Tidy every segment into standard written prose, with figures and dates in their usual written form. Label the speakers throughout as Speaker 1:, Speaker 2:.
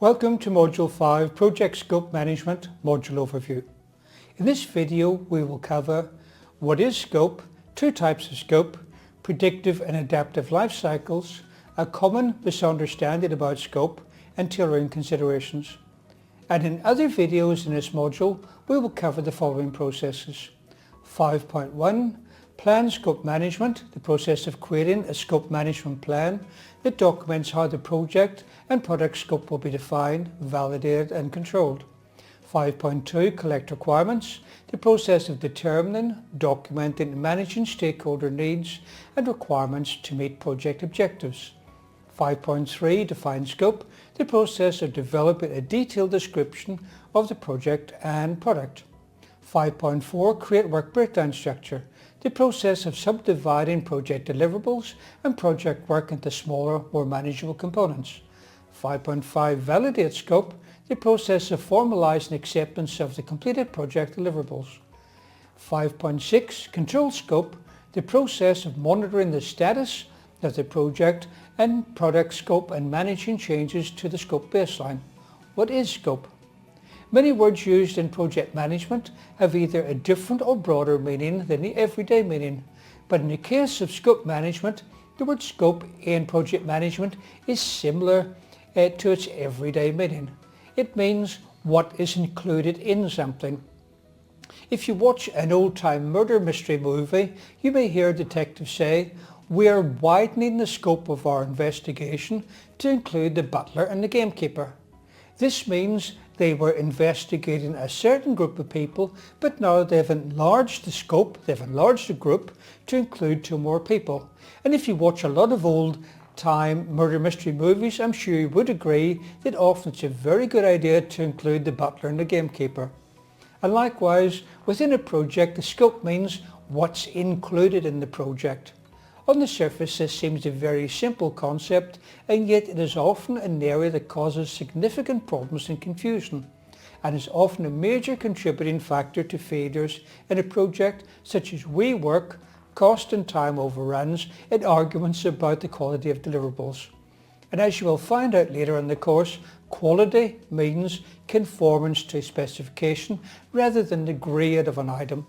Speaker 1: Welcome to Module 5 Project Scope Management Module Overview. In this video we will cover what is scope, two types of scope, predictive and adaptive life cycles, a common misunderstanding about scope and tailoring considerations. And in other videos in this module we will cover the following processes. 5.1 Plan Scope Management, the process of creating a scope management plan that documents how the project and product scope will be defined, validated and controlled. 5.2 Collect Requirements, the process of determining, documenting and managing stakeholder needs and requirements to meet project objectives. 5.3 Define Scope, the process of developing a detailed description of the project and product. 5.4 Create Work Breakdown Structure, the process of subdividing project deliverables and project work into smaller, more manageable components. 5.5 Validate Scope, the process of formalizing acceptance of the completed project deliverables. 5.6 Control Scope, the process of monitoring the status of the project and product scope and managing changes to the scope baseline. What is scope? Many words used in project management have either a different or broader meaning than the everyday meaning, but in the case of scope management, the word scope in project management is similar to its everyday meaning. It means what is included in something. If you watch an old-time murder mystery movie, you may hear a detective say, "We are widening the scope of our investigation to include the butler and the gamekeeper." This means they were investigating a certain group of people, but now they've enlarged the scope, they've enlarged the group to include two more people. And if you watch a lot of old-time murder mystery movies, I'm sure you would agree that often it's a very good idea to include the butler and the gamekeeper. And likewise, within a project, the scope means what's included in the project. On the surface this seems a very simple concept, and yet it is often an area that causes significant problems and confusion, and is often a major contributing factor to failures in a project such as rework, cost and time overruns, and arguments about the quality of deliverables. And as you will find out later in the course, quality means conformance to specification rather than the grade of an item.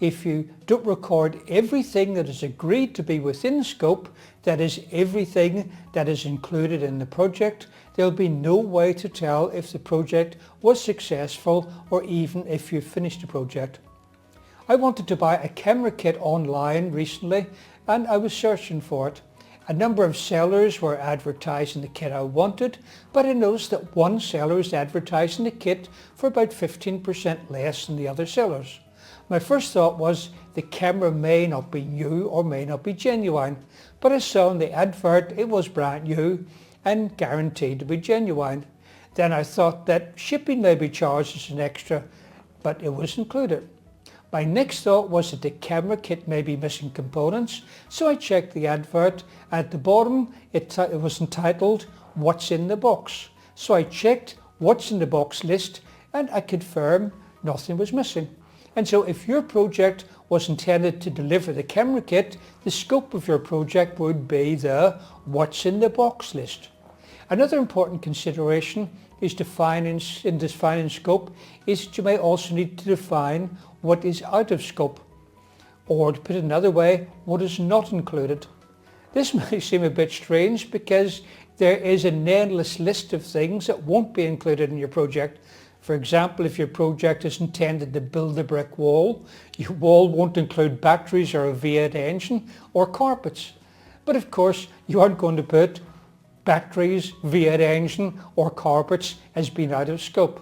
Speaker 1: If you don't record everything that is agreed to be within scope, that is everything that is included in the project, there will be no way to tell if the project was successful or even if you finished the project. I wanted to buy a camera kit online recently and I was searching for it. A number of sellers were advertising the kit I wanted, but I noticed that one seller is advertising the kit for about 15% less than the other sellers. My first thought was the camera may not be new or may not be genuine, but I saw in the advert it was brand new and guaranteed to be genuine. Then I thought that shipping may be charged as an extra, but it was included. My next thought was that the camera kit may be missing components, so I checked the advert. At the bottom it was entitled "What's in the Box?" So I checked what's in the box list and I confirmed nothing was missing. And so if your project was intended to deliver the camera kit, the scope of your project would be the "What's in the Box" list. Another important consideration is defining scope is that you may also need to define what is out of scope, or to put it another way, what is not included. This may seem a bit strange because there is an endless list of things that won't be included in your project. For example, if your project is intended to build a brick wall, your wall won't include batteries or a V8 engine or carpets. But of course, you aren't going to put batteries, V8 engine or carpets as being out of scope.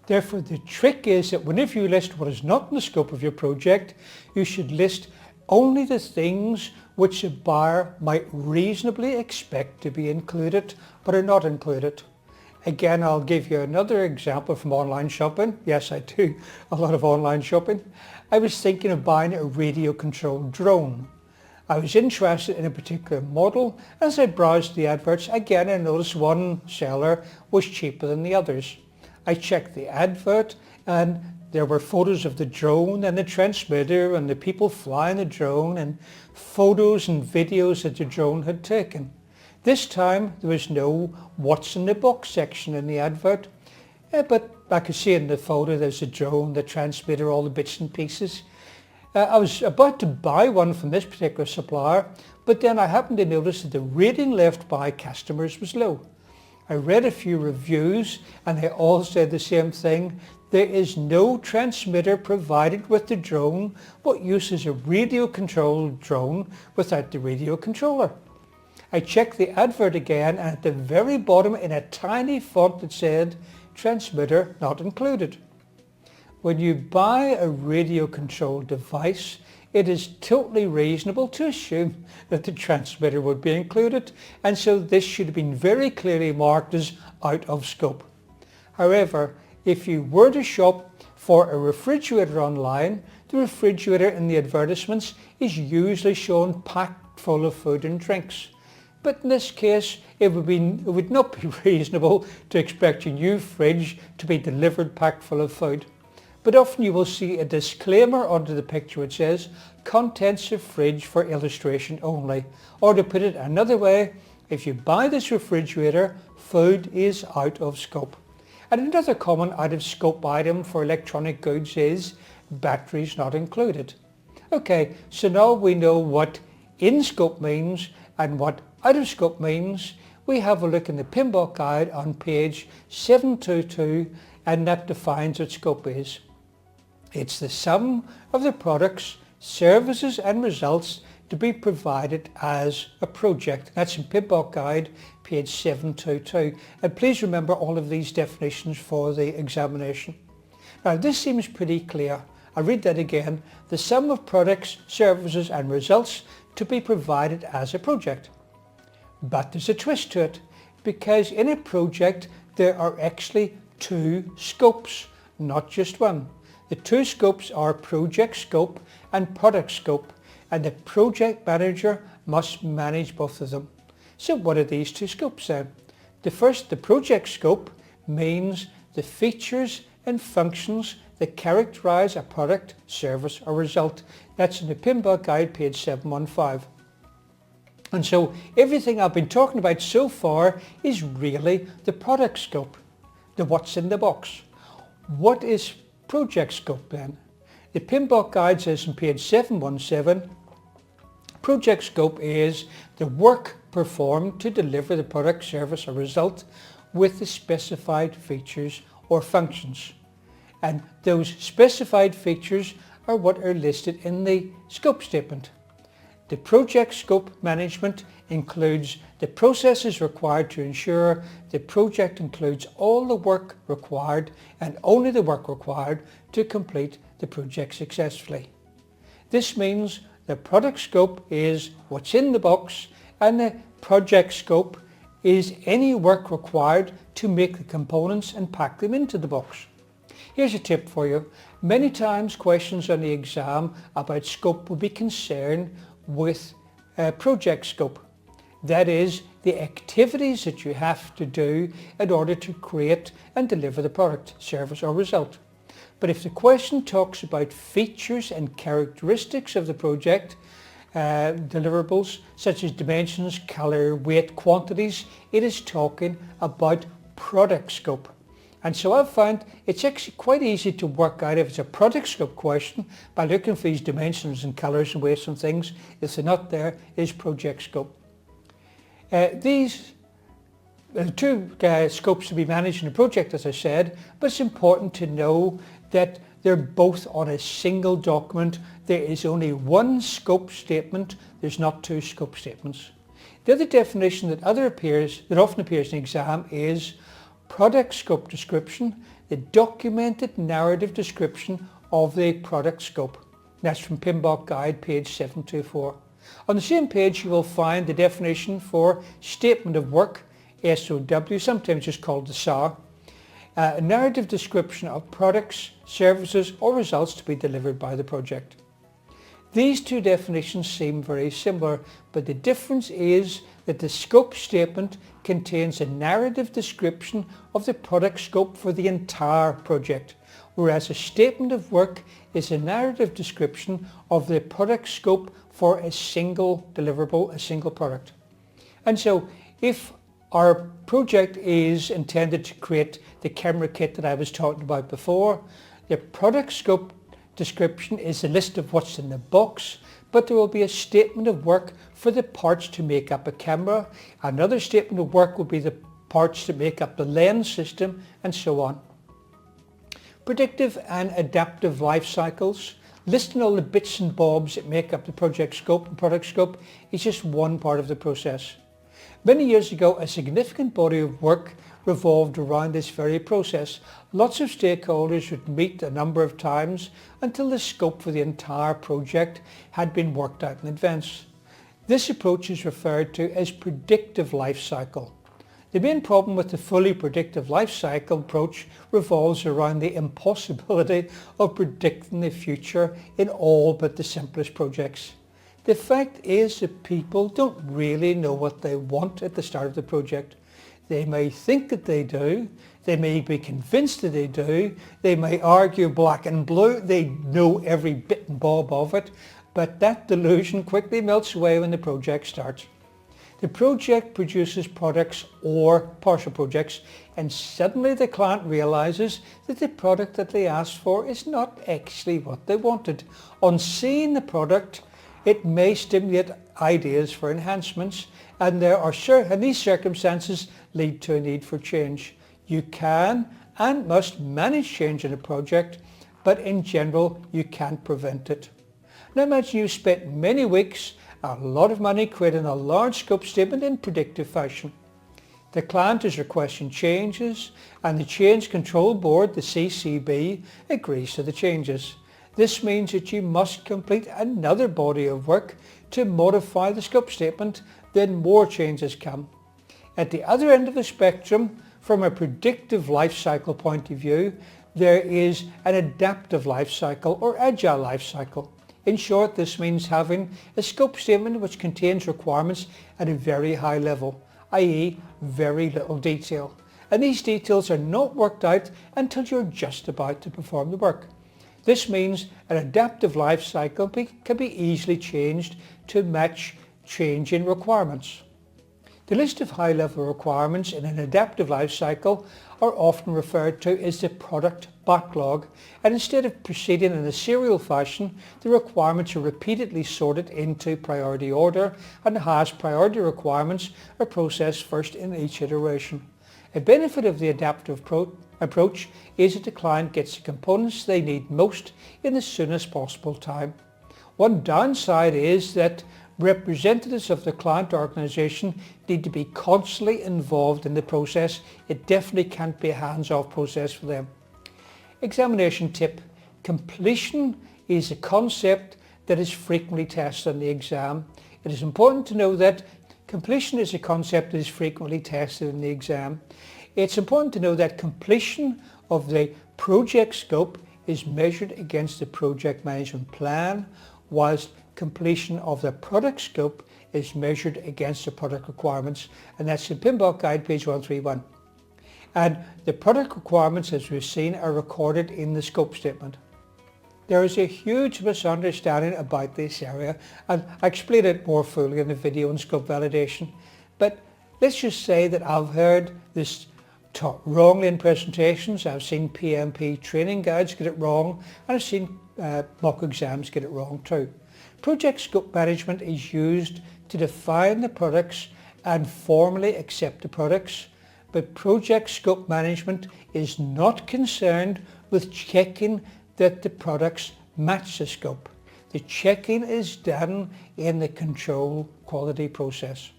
Speaker 1: Therefore, the trick is that whenever you list what is not in the scope of your project, you should list only the things which a buyer might reasonably expect to be included but are not included. Again, I'll give you another example from online shopping. Yes, I do a lot of online shopping. I was thinking of buying a radio-controlled drone. I was interested in a particular model. As I browsed the adverts, again I noticed one seller was cheaper than the others. I checked the advert and there were photos of the drone and the transmitter and the people flying the drone and photos and videos that the drone had taken. This time there was no what's in the box section in the advert, but I could see in the photo there's a drone, the transmitter, all the bits and pieces. I was about to buy one from this particular supplier, but then I happened to notice that the rating left by customers was low. I read a few reviews and they all said the same thing. There is no transmitter provided with the drone. What use is a radio controlled drone without the radio controller? I checked the advert again and at the very bottom in a tiny font it said transmitter not included. When you buy a radio controlled device, it is totally reasonable to assume that the transmitter would be included, and so this should have been very clearly marked as out of scope. However, if you were to shop for a refrigerator online, the refrigerator in the advertisements is usually shown packed full of food and drinks. But in this case, it would not be reasonable to expect your new fridge to be delivered packed full of food. But often you will see a disclaimer under the picture which says, contents of fridge for illustration only. Or to put it another way, if you buy this refrigerator, food is out of scope. And another common out of scope item for electronic goods is batteries not included. Okay, so now we know what in scope means and what out of scope means. We have a look in the PMBOK guide on page 722, and that defines what scope is. It's the sum of the products, services and results to be provided as a project. That's in PMBOK guide, page 722. And please remember all of these definitions for the examination. Now this seems pretty clear. I'll read that again. The sum of products, services and results to be provided as a project. But there's a twist to it, because in a project there are actually two scopes, not just one. The two scopes are project scope and product scope, and the project manager must manage both of them. So what are these two scopes then? The first, the project scope, means the features and functions that characterize a product, service or result. That's in the PMBOK guide, page 715. And so everything I've been talking about so far is really the product scope, the what's in the box. What is project scope then? The PMBOK guide says on page 717, project scope is the work performed to deliver the product, service or result with the specified features or functions. And those specified features are what are listed in the scope statement. The project scope management includes the processes required to ensure the project includes all the work required and only the work required to complete the project successfully. This means the product scope is what's in the box, and the project scope is any work required to make the components and pack them into the box. Here's a tip for you. Many times questions on the exam about scope will be concerned with project scope. That is, the activities that you have to do in order to create and deliver the product, service or result. But if the question talks about features and characteristics of the project, deliverables such as dimensions, colour, weight, quantities, it is talking about product scope. And so I've found it's actually quite easy to work out if it's a product scope question by looking for these dimensions and colours and weights and things. If they're not there, is project scope. These two scopes to be managed in a project, as I said, but it's important to know that they're both on a single document. There is only one scope statement. There's not two scope statements. The other definition that often appears in the exam is product scope description, the documented narrative description of the product scope. That's from PMBOK guide, page 724. On the same page you will find the definition for statement of work, SOW, sometimes just called the SAR, a narrative description of products, services or results to be delivered by the project. These two definitions seem very similar, but the difference is that the scope statement contains a narrative description of the product scope for the entire project, whereas a statement of work is a narrative description of the product scope for a single deliverable, a single product. And so If our project is intended to create the camera kit that I was talking about before, the product scope description is a list of what's in the box, but there will be a statement of work for the parts to make up a camera. Another statement of work will be the parts that make up the lens system, and so on. Predictive and adaptive life cycles. Listing all the bits and bobs that make up the project scope and product scope is just one part of the process. Many years ago, a significant body of work revolved around this very process. Lots of stakeholders would meet a number of times until the scope for the entire project had been worked out in advance. This approach is referred to as predictive life cycle. The main problem with the fully predictive life cycle approach revolves around the impossibility of predicting the future in all but the simplest projects. The fact is that people don't really know what they want at the start of the project. They may think that they do, they may be convinced that they do, they may argue black and blue, they know every bit and bob of it, but that delusion quickly melts away when the project starts. The project produces products or partial projects, and suddenly the client realizes that the product that they asked for is not actually what they wanted. On seeing the product, it may stimulate ideas for enhancements, and these circumstances lead to a need for change. You can and must manage change in a project, but in general you can't prevent it. Now imagine you've spent many weeks, a lot of money creating a large scope statement in predictive fashion. The client is requesting changes, and the Change Control Board, the CCB, agrees to the changes. This means that you must complete another body of work to modify the scope statement, then more changes come. At the other end of the spectrum, from a predictive life cycle point of view, there is an adaptive life cycle or agile life cycle. In short, this means having a scope statement which contains requirements at a very high level, i.e. very little detail. And these details are not worked out until you're just about to perform the work. This means an adaptive life cycle can be easily changed to match changing requirements. The list of high-level requirements in an adaptive life cycle are often referred to as the product backlog, and instead of proceeding in a serial fashion, the requirements are repeatedly sorted into priority order, and the highest priority requirements are processed first in each iteration. A benefit of the adaptive approach is that the client gets the components they need most in the soonest possible time. One downside is that representatives of the client organization need to be constantly involved in the process. It definitely can't be a hands-off process for them. Examination tip. Completion is a concept that is frequently tested on the exam. It is important to know that completion is a concept that is frequently tested in the exam. It's important to know that completion of the project scope is measured against the project management plan, whilst completion of the product scope is measured against the product requirements, and that's in PMBOK Guide page 131. And the product requirements, as we've seen, are recorded in the scope statement. There is a huge misunderstanding about this area, and I explain it more fully in the video on scope validation. But let's just say that I've heard this taught wrongly in presentations. I've seen PMP training guides get it wrong, and I've seen mock exams get it wrong too. Project scope management is used to define the products and formally accept the products, but project scope management is not concerned with checking that the products match the scope. The checking is done in the control quality process.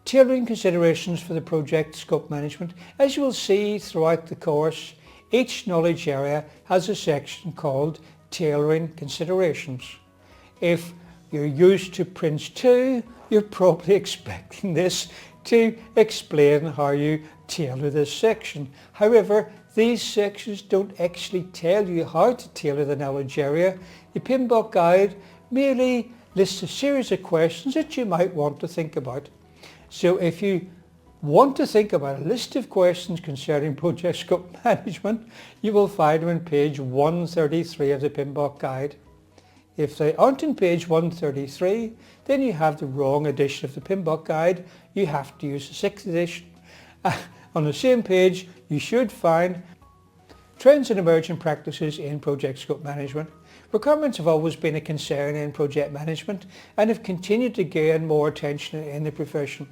Speaker 1: Tailoring considerations for the project scope management. As you will see throughout the course, each knowledge area has a section called Tailoring Considerations. If you're used to Prince 2, you're probably expecting this to explain how you tailor this section. However, these sections don't actually tell you how to tailor the knowledge area. The PMBOK Guide merely lists a series of questions that you might want to think about. So if you want to think about a list of questions concerning project scope management, you will find them on page 133 of the PMBOK Guide. If they aren't in page 133, then you have the wrong edition of the PMBOK guide. You have to use the 6th edition. On the same page, you should find Trends and Emerging Practices in Project Scope Management. Requirements have always been a concern in project management and have continued to gain more attention in the profession.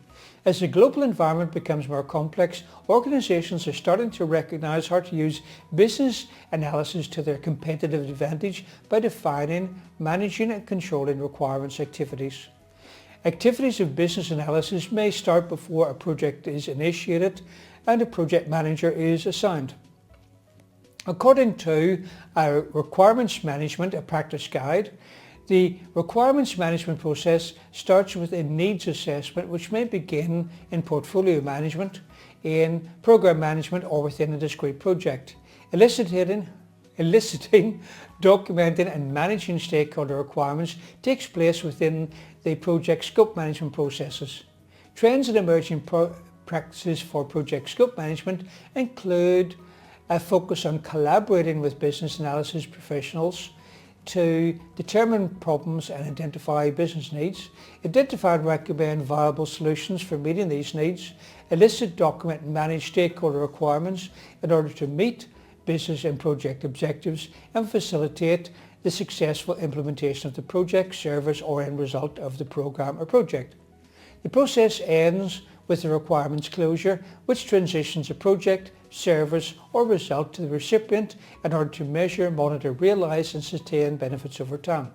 Speaker 1: As the global environment becomes more complex, organisations are starting to recognise how to use business analysis to their competitive advantage by defining, managing and controlling requirements activities. Activities of business analysis may start before a project is initiated and a project manager is assigned. According to our Requirements Management, a practice guide, the requirements management process starts with a needs assessment, which may begin in portfolio management, in program management or within a discrete project. Eliciting, documenting and managing stakeholder requirements takes place within the project scope management processes. Trends and emerging practices for project scope management include a focus on collaborating with business analysis professionals to determine problems and identify business needs, identify and recommend viable solutions for meeting these needs, elicit, document and manage stakeholder requirements in order to meet business and project objectives, and facilitate the successful implementation of the project, service or end result of the program or project. The process ends with the requirements closure, which transitions a project, service or result to the recipient in order to measure, monitor, realise and sustain benefits over time.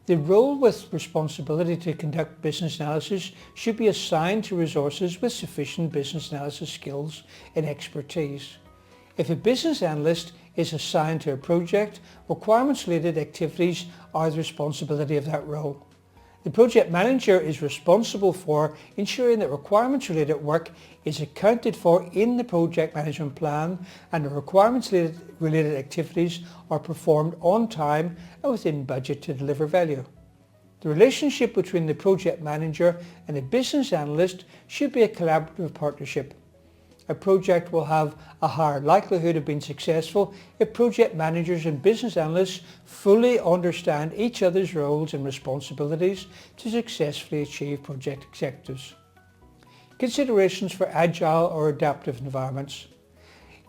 Speaker 1: The role with responsibility to conduct business analysis should be assigned to resources with sufficient business analysis skills and expertise. If a business analyst is assigned to a project, requirements-related activities are the responsibility of that role. The project manager is responsible for ensuring that requirements-related work is accounted for in the project management plan and the requirements-related activities are performed on time and within budget to deliver value. The relationship between the project manager and the business analyst should be a collaborative partnership. A project will have a higher likelihood of being successful if project managers and business analysts fully understand each other's roles and responsibilities to successfully achieve project objectives. Considerations for agile or adaptive environments.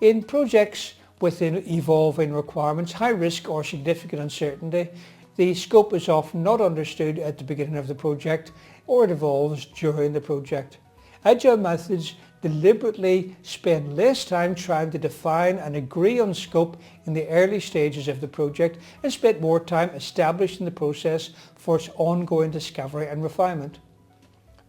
Speaker 1: In projects with evolving requirements, high risk or significant uncertainty, the scope is often not understood at the beginning of the project or it evolves during the project. Agile methods deliberately spend less time trying to define and agree on scope in the early stages of the project and spend more time establishing the process for its ongoing discovery and refinement.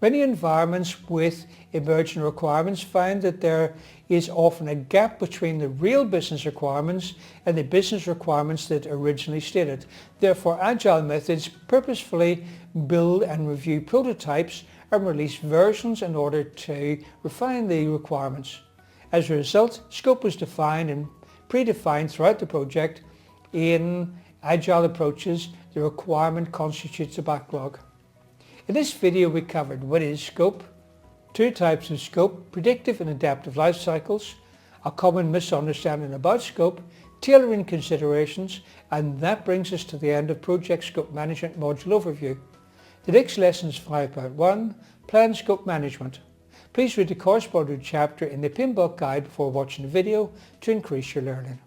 Speaker 1: Many environments with emerging requirements find that there is often a gap between the real business requirements and the business requirements that originally stated. Therefore, agile methods purposefully build and review prototypes and release versions in order to refine the requirements. As a result, scope is defined and predefined throughout the project. In agile approaches, the requirement constitutes a backlog. In this video we covered what is scope, two types of scope, predictive and adaptive life cycles, a common misunderstanding about scope, tailoring considerations, and that brings us to the end of Project Scope Management Module Overview. The next lesson is 5.1, Plan Scope Management. Please read the corresponding chapter in the PMBOK guide before watching the video to increase your learning.